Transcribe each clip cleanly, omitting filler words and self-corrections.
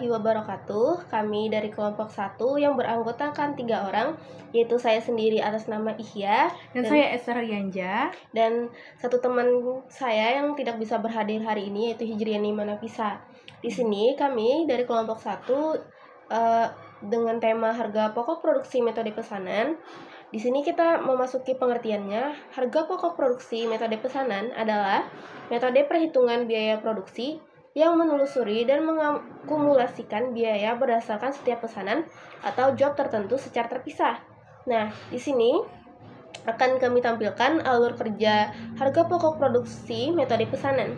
warahmatullahi wabarakatuh. Kami dari kelompok 1 yang beranggotakan 3 orang, yaitu saya sendiri atas nama Ihya dan saya Esther Yanja dan satu teman saya yang tidak bisa berhadir hari ini, yaitu Hijriani Manapisa. Di sini kami dari kelompok 1 dengan tema harga pokok produksi metode pesanan. Di sini kita memasuki pengertiannya. Harga pokok produksi metode pesanan adalah metode perhitungan biaya produksi yang menelusuri dan mengakumulasikan biaya berdasarkan setiap pesanan atau job tertentu secara terpisah. Nah, di sini akan kami tampilkan alur kerja harga pokok produksi metode pesanan.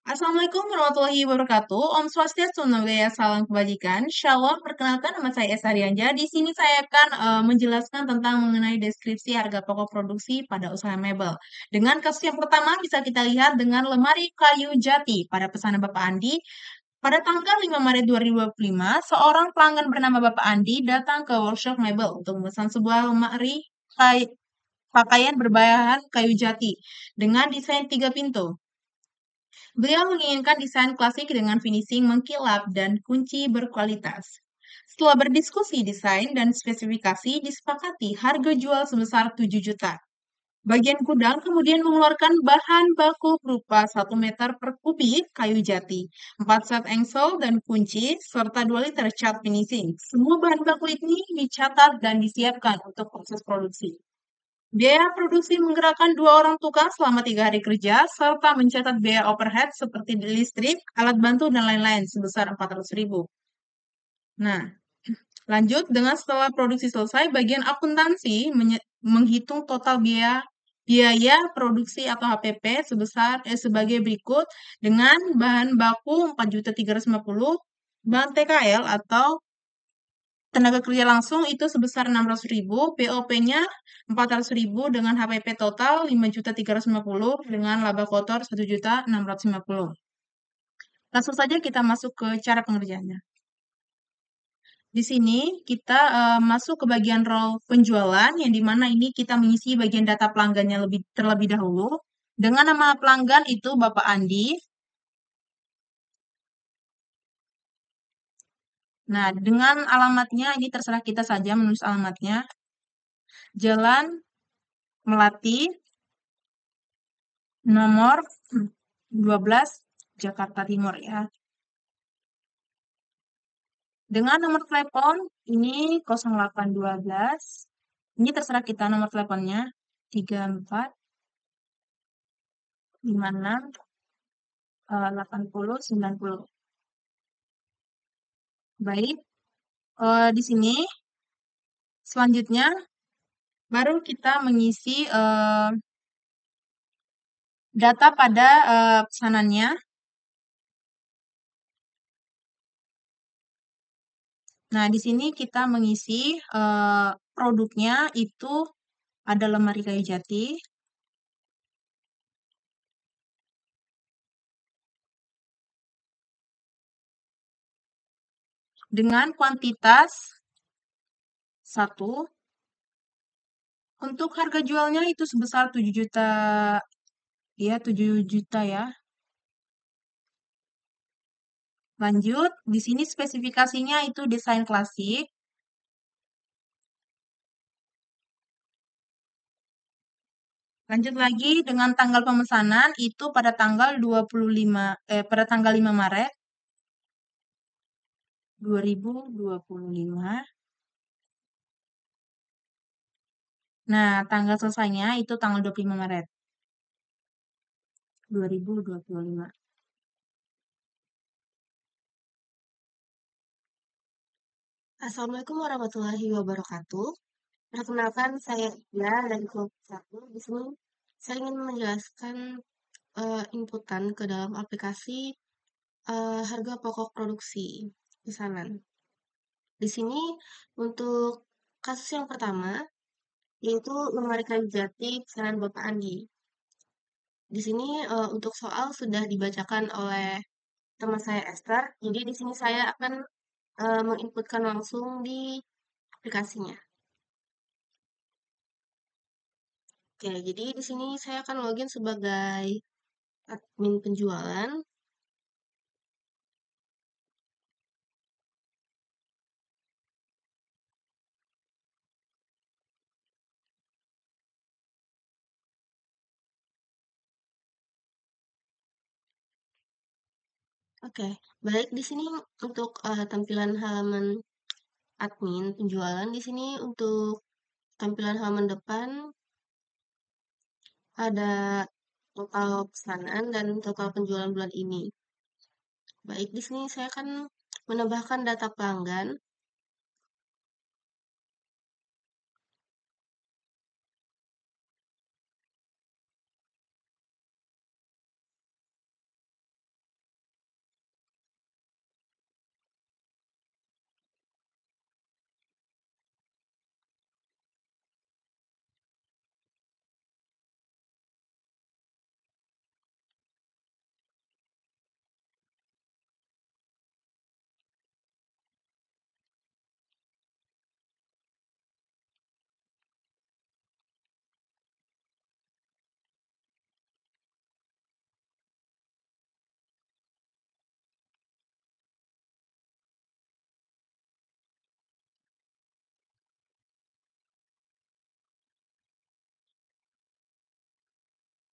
Assalamualaikum warahmatullahi wabarakatuh. Om Swastiastu, Namo Buddhaya, salam kebajikan. Shalom, perkenalkan nama saya Esther Yanja. Di sini saya akan menjelaskan tentang mengenai deskripsi harga pokok produksi pada usaha mebel. Dengan kasus yang pertama bisa kita lihat dengan lemari kayu jati pada pesanan Bapak Andi. Pada tanggal 5 Maret 2025, seorang pelanggan bernama Bapak Andi datang ke workshop mebel untuk memesan sebuah lemari pakaian berbahan kayu jati dengan desain 3 pintu. Beliau menginginkan desain klasik dengan finishing mengkilap dan kunci berkualitas. Setelah berdiskusi desain dan spesifikasi, disepakati harga jual sebesar 7 juta. Bagian gudang kemudian mengeluarkan bahan baku berupa 1 meter per kubik kayu jati, 4 set engsel dan kunci, serta 2 liter cat finishing. Semua bahan baku ini dicatat dan disiapkan untuk proses produksi. Biaya produksi menggerakkan 2 orang tukang selama 3 hari kerja, serta mencatat biaya overhead seperti listrik, alat bantu, dan lain-lain sebesar 400.000. Nah, lanjut dengan setelah produksi selesai, bagian akuntansi menghitung total biaya produksi atau HPP sebagai berikut dengan bahan baku 4.350.000, bahan TKL atau tenaga kerja langsung itu sebesar 600.000, POP-nya 400.000 dengan HPP total 5.350 dengan laba kotor 1.650. Langsung saja kita masuk ke cara pengerjaannya. Di sini kita masuk ke bagian role penjualan, yang dimana ini kita mengisi bagian data pelanggannya terlebih dahulu. Dengan nama pelanggan itu Bapak Andi. Nah, dengan alamatnya ini terserah kita saja menulis alamatnya. Jalan Melati, nomor 12, Jakarta Timur ya. Dengan nomor telepon ini 0812. Ini terserah kita nomor teleponnya 34 56 80 90. Baik, di sini selanjutnya baru kita mengisi data pada pesanannya. Nah, di sini kita mengisi produknya itu ada lemari kayu jati. Dengan kuantitas 1. Untuk harga jualnya itu sebesar 7 juta. Ya, 7 juta ya. Lanjut, di sini spesifikasinya itu desain klasik. Lanjut lagi dengan tanggal pemesanan itu pada tanggal 5 Maret 2025. Nah, tanggal selesainya itu tanggal 25 Maret 2025. Assalamualaikum warahmatullahi wabarakatuh. Perkenalkan saya Ida dari kelompok satu. Di sini saya ingin menjelaskan inputan ke dalam aplikasi harga pokok produksi pesanan. Di sini untuk kasus yang pertama yaitu lemari kayu jati pesanan Bapak Andi. Di sini untuk soal sudah dibacakan oleh teman saya Esther. Jadi di sini saya akan menginputkan langsung di aplikasinya. Oke, jadi di sini saya akan login sebagai admin penjualan. Oke, baik di sini untuk tampilan halaman admin penjualan di sini untuk tampilan halaman depan ada total pesanan dan total penjualan bulan ini. Baik, di sini saya akan menambahkan data pelanggan.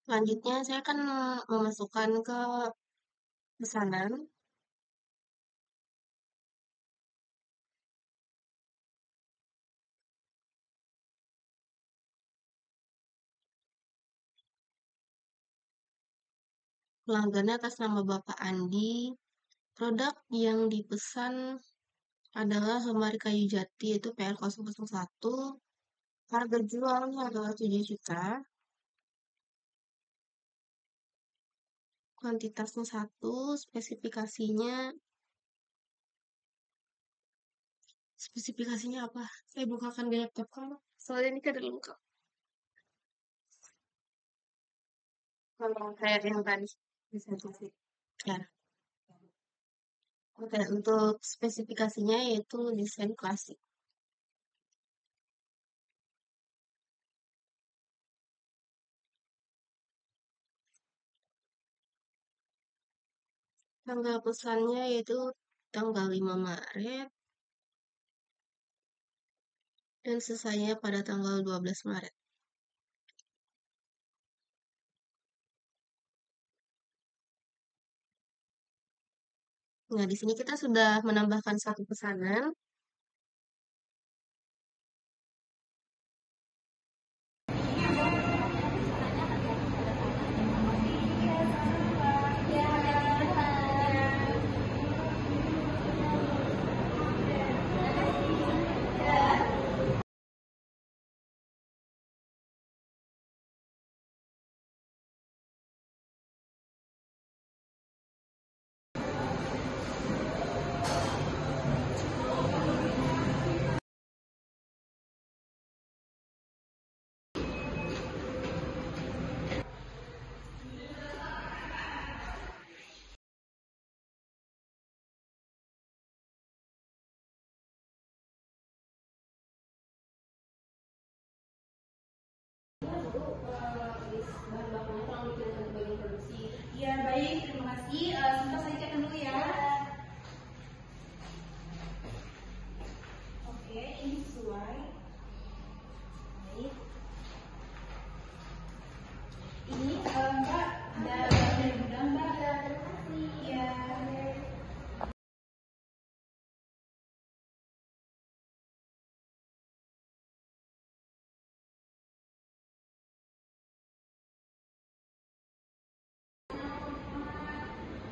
Selanjutnya saya akan memasukkan ke pesanan. Pelanggannya atas nama Bapak Andi. Produk yang dipesan adalah lemari kayu jati yaitu PR001. Harga jualnya adalah 7 juta. Kuantitasnya 1, spesifikasinya apa? Saya bukakan di laptop kamu. Soalnya ini kan lengkap. Kalau kayak yang tadi bisa sih. Ya. Oke, untuk spesifikasinya yaitu desain klasik. Tanggal pesannya yaitu tanggal 5 Maret dan selesainya pada tanggal 12 Maret. Nah, di sini kita sudah menambahkan satu pesanan. Ya, baik, terima kasih. Sebentar saya cek dulu ya. Oke, ini sesuai. Baik. Ini Mbak, dari gudang Mbak. Terima kasih. Ya.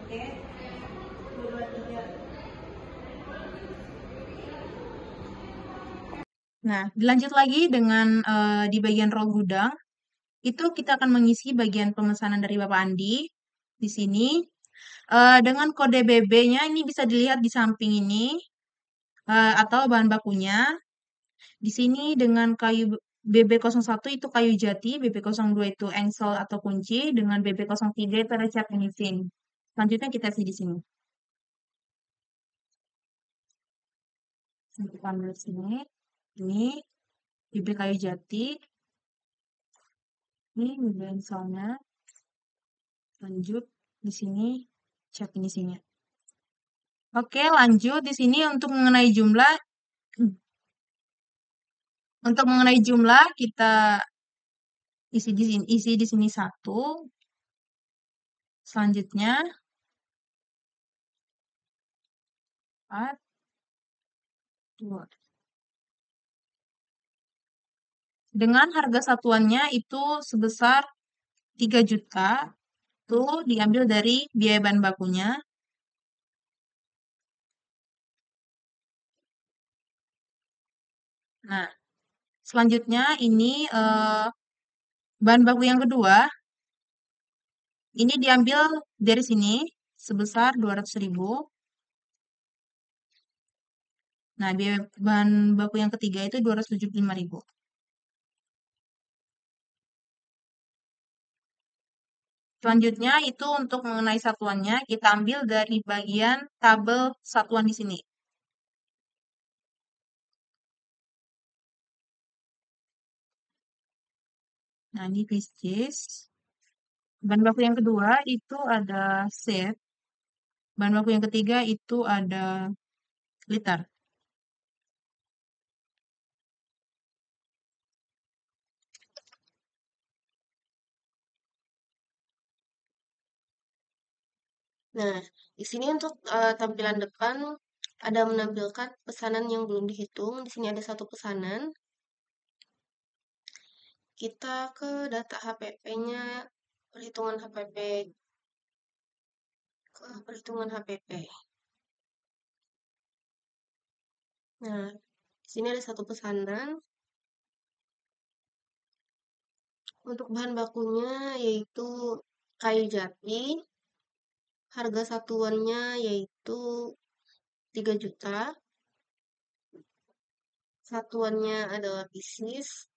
Oke. 223. Nah, dilanjut lagi dengan di bagian row gudang, itu kita akan mengisi bagian pemesanan dari Bapak Andi. Di sini, dengan kode BB-nya ini bisa dilihat di samping ini, atau bahan bakunya. Di sini dengan kayu BB01 itu kayu jati, BB02 itu engsel atau kunci, dengan BB03 itu ada cat finishing. Selanjutnya kita isi di sini. Kita ambil sini. Ini BB kayu jati. Ini BB engselnya. Lanjut di sini cat finishingnya. Oke, lanjut di sini untuk mengenai jumlah. Untuk mengenai jumlah kita isi di sini 1. Selanjutnya 4, 2. Dengan harga satuannya itu sebesar 3 juta. Itu diambil dari biaya bahan bakunya. Nah, selanjutnya ini bahan baku yang kedua. Ini diambil dari sini sebesar 200.000. Nah, biaya bahan baku yang ketiga itu 275.000. Selanjutnya itu untuk mengenai satuannya kita ambil dari bagian tabel satuan di sini. Nah, ini pieces. Bahan baku yang kedua itu ada set. Bahan baku yang ketiga itu ada liter. Nah, di sini untuk tampilan depan ada menampilkan pesanan yang belum dihitung. Di sini ada satu pesanan. Kita ke data HPP-nya, perhitungan HPP, ke perhitungan HPP. Nah, di sini ada satu pesanan. Untuk bahan bakunya yaitu kayu jati. Harga satuannya yaitu 3 juta. Satuannya adalah pieces.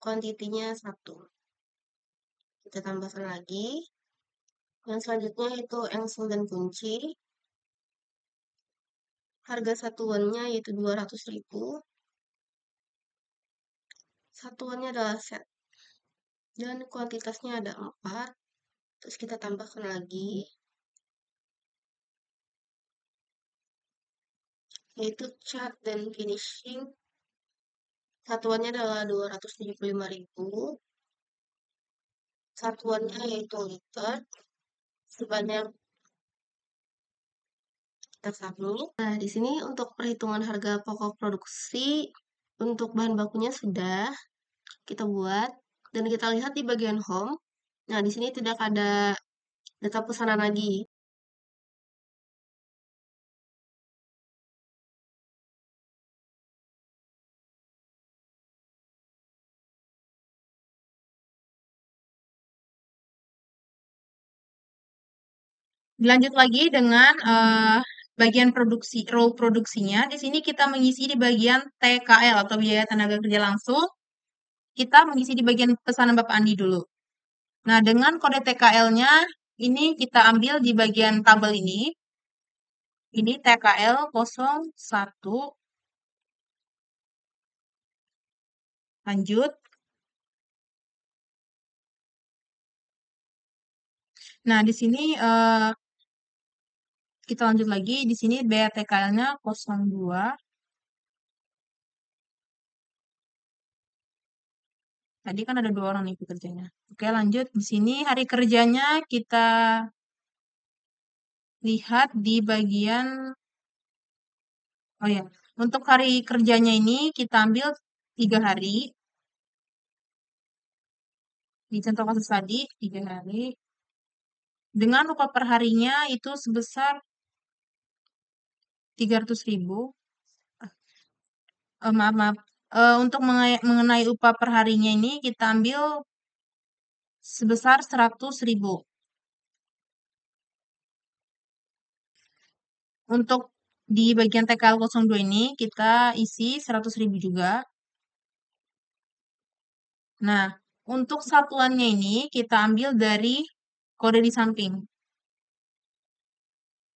Kuantitinya 1. Kita tambahkan lagi. Yang selanjutnya itu engsel dan kunci. Harga satuannya yaitu 200.000. Satuannya adalah set. Dan kuantitasnya ada 4. Terus kita tambahkan lagi. Yaitu cat dan finishing. Satuannya adalah 275.000. Satuannya yaitu liter. Sebanyak kita submit. Nah, di sini untuk perhitungan harga pokok produksi untuk bahan bakunya sudah kita buat dan kita lihat di bagian home. Nah, di sini tidak ada data pesanan lagi. Dilanjut lagi dengan bagian produksi, row produksinya. Di sini kita mengisi di bagian TKL atau biaya tenaga kerja langsung. Kita mengisi di bagian pesanan Bapak Andi dulu. Nah, dengan kode TKL-nya ini kita ambil di bagian tabel ini. Ini TKL 01. Lanjut. Nah, di sini kita lanjut lagi. Di sini biaya TKL-nya 02. Tadi kan ada 2 orang nih pekerjanya. Oke, lanjut. Di sini hari kerjanya kita lihat di bagian, oh ya, untuk hari kerjanya ini kita ambil 3 hari. Di contoh kasus tadi, 3 hari. Dengan upah per harinya itu sebesar 300.000. Maaf, maaf. untuk mengenai upah per harinya ini kita ambil sebesar 100.000. Untuk di bagian TKL 02 ini kita isi 100.000 juga. Nah, untuk satuannya ini kita ambil dari kode di samping.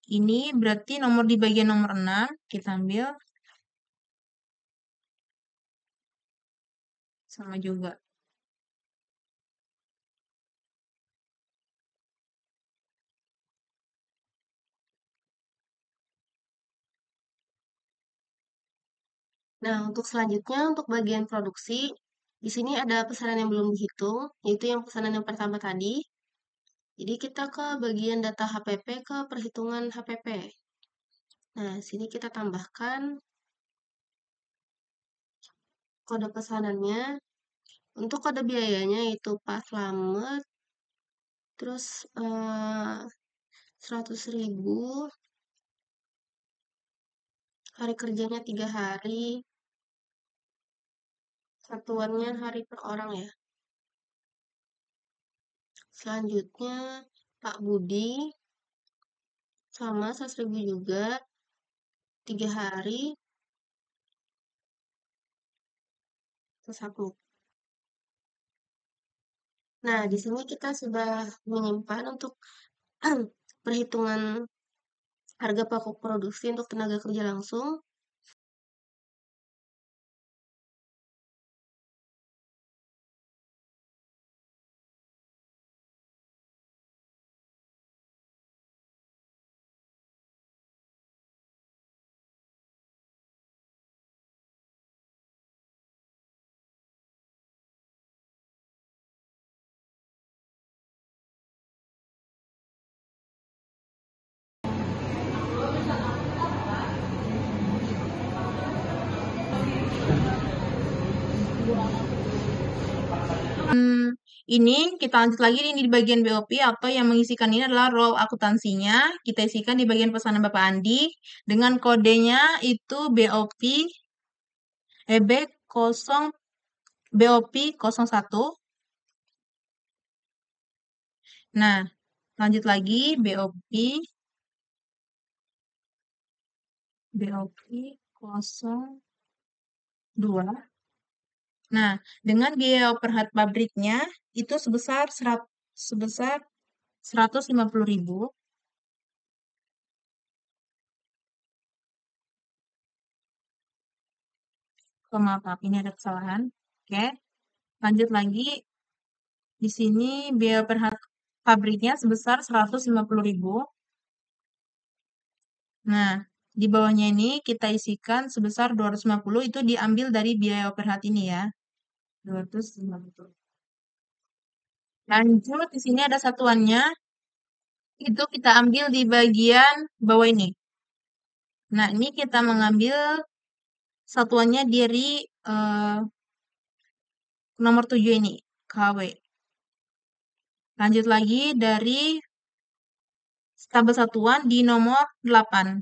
Ini berarti nomor di bagian nomor 6, kita ambil sama juga. Nah, untuk selanjutnya untuk bagian produksi, di sini ada pesanan yang belum dihitung, yaitu yang pesanan yang pertama tadi. Jadi kita ke bagian data HPP ke perhitungan HPP. Nah, sini kita tambahkan kode pesanannya. Untuk kode biayanya itu Pak Slamet, terus 100.000, hari kerjanya 3 hari, satuannya hari per orang ya. Selanjutnya Pak Budi, sama 100.000 juga, 3 hari, terus submit. Nah, di sini kita sudah menyimpan untuk perhitungan harga pokok produksi untuk tenaga kerja langsung. Ini kita lanjut lagi ini di bagian BOP atau yang mengisikan ini adalah role akuntansinya. Kita isikan di bagian pesanan Bapak Andi dengan kodenya itu BOP B0 BOP 01. Nah, lanjut lagi BOP 02. Nah, dengan biaya overhead pabriknya itu sebesar 150.000. Oh, maaf, ini ada kesalahan. Oke, lanjut lagi. Di sini biaya overhead pabriknya sebesar 150.000. Nah, di bawahnya ini kita isikan sebesar 250, itu diambil dari biaya overhead ini ya. 250. Lanjut, di sini ada satuannya. Itu kita ambil di bagian bawah ini. Nah, ini kita mengambil satuannya dari nomor 7 ini, KW. Lanjut lagi dari tabel satuan di nomor 8.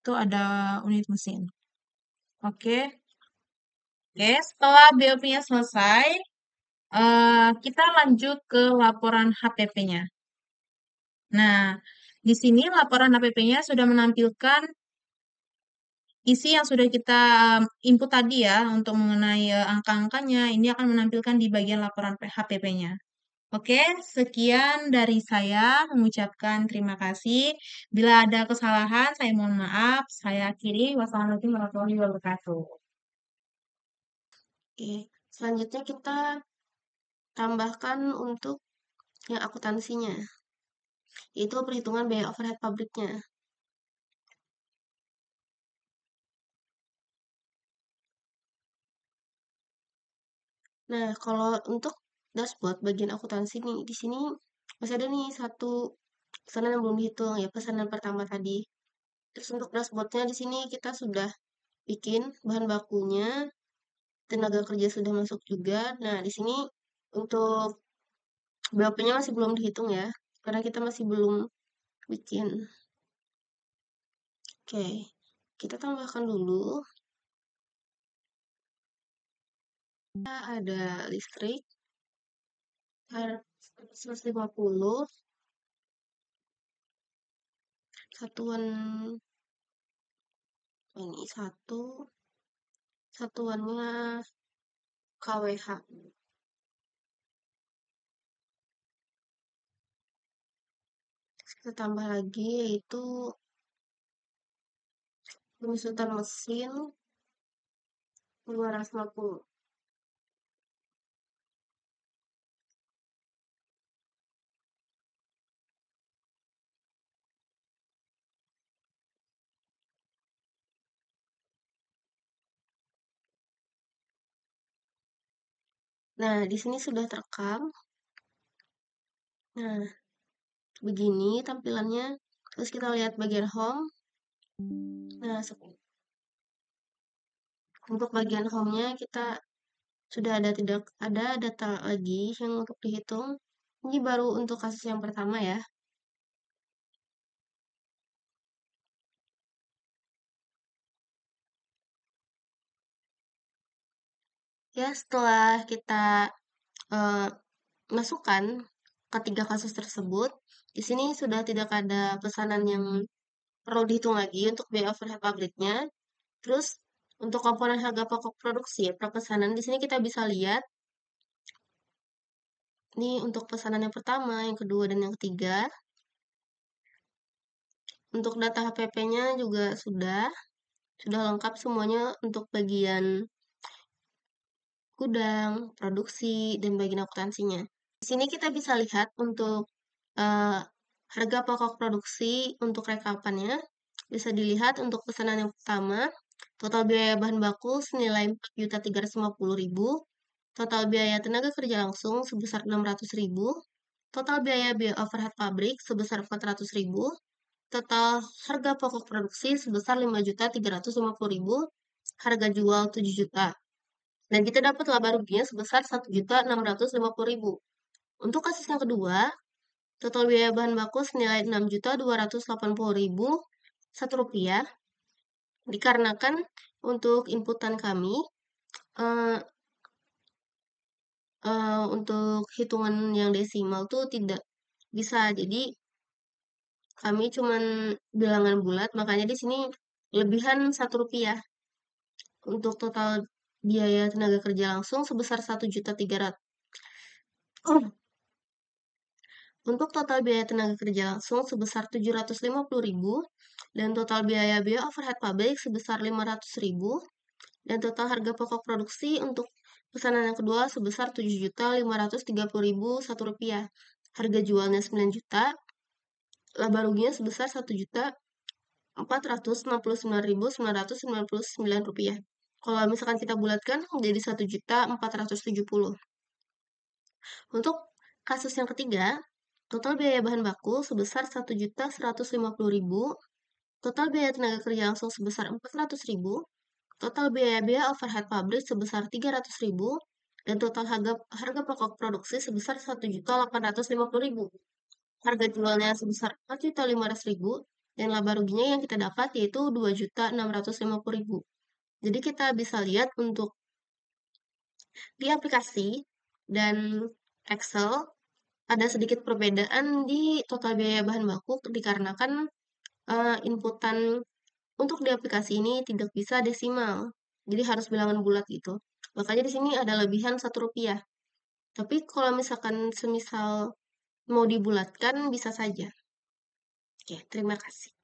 Itu ada unit mesin. Oke. Oke, setelah BOP-nya selesai, kita lanjut ke laporan HPP-nya. Nah, di sini laporan HPP-nya sudah menampilkan isi yang sudah kita input tadi ya, untuk mengenai angka-angkanya, ini akan menampilkan di bagian laporan HPP-nya. Oke, sekian dari saya, mengucapkan terima kasih. Bila ada kesalahan, saya mohon maaf. Saya akhiri. Wassalamualaikum warahmatullahi wabarakatuh. Oke, selanjutnya kita tambahkan untuk yang akuntansinya, yaitu perhitungan biaya overhead pabriknya. Nah, kalau untuk dashboard bagian akuntansi nih, di sini masih ada nih satu pesanan yang belum dihitung ya, pesanan pertama tadi. Terus untuk dashboardnya di sini kita sudah bikin bahan bakunya, tenaga kerja sudah masuk juga. Nah, di sini untuk BOP-nya masih belum dihitung ya, karena kita masih belum bikin. Oke, kita tambahkan dulu. Ada listrik, 150, satuan ini satuannya kWh. Kita tambah lagi yaitu penyusutan mesin 250. Nah, di sini sudah terekam. Nah, begini tampilannya. Terus kita lihat bagian home. Nah, untuk bagian home-nya kita sudah tidak ada data lagi yang untuk dihitung. Ini baru untuk kasus yang pertama ya. Ya, setelah kita eh, masukkan ketiga kasus tersebut, di sini sudah tidak ada pesanan yang perlu dihitung lagi untuk biaya overhead pabriknya. Terus untuk komponen harga pokok produksi per pesanan di sini kita bisa lihat ini untuk pesanan yang pertama, yang kedua, dan yang ketiga. Untuk data HPP-nya juga sudah lengkap semuanya untuk bagian gudang, produksi, dan bagian akuntansinya. Di sini kita bisa lihat untuk harga pokok produksi untuk rekapannya. Bisa dilihat untuk pesanan yang pertama, total biaya bahan baku senilai 4.350.000, total biaya tenaga kerja langsung sebesar 600.000, total biaya overhead pabrik sebesar 400.000, total harga pokok produksi sebesar 5.350.000, harga jual 7 juta. Dan kita dapat laba ruginya sebesar 1.650.000. Untuk kasus yang kedua, total biaya bahan baku senilai 6.280.000 Rp1, dikarenakan untuk inputan kami untuk hitungan yang desimal tuh tidak bisa, jadi kami cuman bilangan bulat, makanya di sini lebihan Rp1. Untuk total biaya tenaga kerja langsung sebesar 1.300.000. Untuk total biaya tenaga kerja langsung sebesar 750.000 dan total biaya overhead pabrik sebesar 500.000 dan total harga pokok produksi untuk pesanan yang kedua sebesar 7.530.001 Rp1. Harga jualnya 9 juta, laba ruginya sebesar 1.469.999 Rp1. Kalau misalkan kita bulatkan menjadi 1.470.000. Untuk kasus yang ketiga, total biaya bahan baku sebesar 1.150.000, total biaya tenaga kerja langsung sebesar 400.000, total biaya overhead pabrik sebesar 300.000, dan total harga pokok produksi sebesar 1.850.000. Harga jualnya sebesar 4.500.000, dan laba ruginya yang kita dapat yaitu 2.650.000. Jadi kita bisa lihat untuk di aplikasi dan Excel ada sedikit perbedaan di total biaya bahan baku dikarenakan inputan untuk di aplikasi ini tidak bisa desimal, jadi harus bilangan bulat gitu. Makanya di sini ada lebihan Rp1. Tapi kalau misalkan semisal mau dibulatkan bisa saja. Oke, terima kasih.